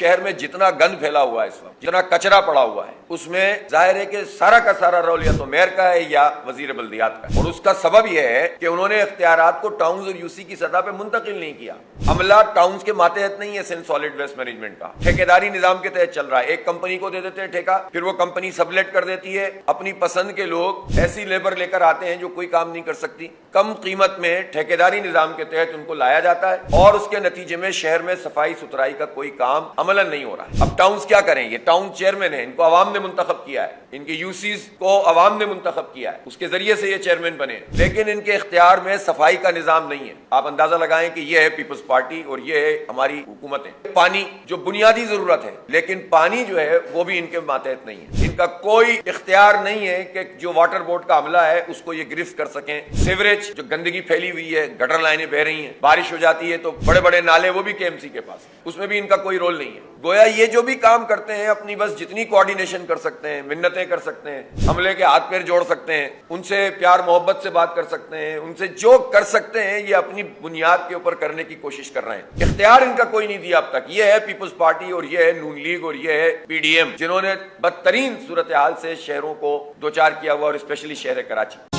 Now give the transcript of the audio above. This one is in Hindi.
शहर में जितना गंद फैला हुआ है इस वक्त, जितना कचरा पड़ा हुआ है, उसमें जाहिर है कि सारा का सारा रोल या तो मेयर का है या वजीर बल्दियात का है। और उसका सबब यह है कि उन्होंने इख्तियारात को टाउन्स और यूसी की सतह पे मुंतकिल नहीं किया। अमला टाउन्स के मातहत नहीं है सिंध सॉलिड वेस्ट मैनेजमेंट का, ठेकेदारी निजाम के तहत चल रहा है। एक कंपनी को दे देते हैं ठेका, फिर वो कंपनी सबलेट कर देती है, अपनी पसंद के लोग ऐसी लेबर लेकर आते हैं जो कोई काम नहीं कर सकती। कम कीमत में ठेकेदारी निजाम के तहत उनको लाया जाता है और उसके नतीजे में शहर में सफाई सुथराई का कोई काम अमलन नहीं हो रहा है। अब टाउन्स क्या करें? ये टाउन चेयरमैन है, इनको अवाम ने मुंतखब किया है, इनके यूसीज को अवाम ने मुंतखब किया है, उसके जरिए से ये चेयरमैन बने, लेकिन इनके इख्तियार में सफाई का निजाम नहीं है। आप अंदाजा लगाएं कि ये है पीपल्स पार्टी और ये है हमारी हुकूमत है। पानी जो बुनियादी जरूरत है, लेकिन पानी जो है वो भी इनके मातहत नहीं है। इनका कोई इख्तियार नहीं है कि जो वाटर बोर्ड का अमला है उसको ये गिरफ्त कर सकें। सीवरेज जो गंदगी फैली हुई है, गटर लाइनें बह रही हैं, बारिश हो जाती है तो बड़े बड़े नाले वो भी केएमसी के पास, उसमें भी इनका कोई रोल नहीं है। गोया ये जो भी काम करते हैं अपनी बस जितनी कोऑर्डिनेशन कर सकते हैं, मिन्नतें कर सकते हैं, हमले के हाथ पैर जोड़ सकते हैं, उनसे प्यार मोहब्बत से बात कर सकते हैं, उनसे जो कर सकते हैं ये अपनी बुनियाद के ऊपर करने की कोशिश कर रहे हैं। इख्तियार इनका कोई नहीं दिया अब तक। ये है पीपल्स पार्टी और ये है नून लीग और ये है पीडीएम, जिन्होंने बदतरीन सूरत हाल से शहरों को दो चार किया हुआ और स्पेशली शहर कराची।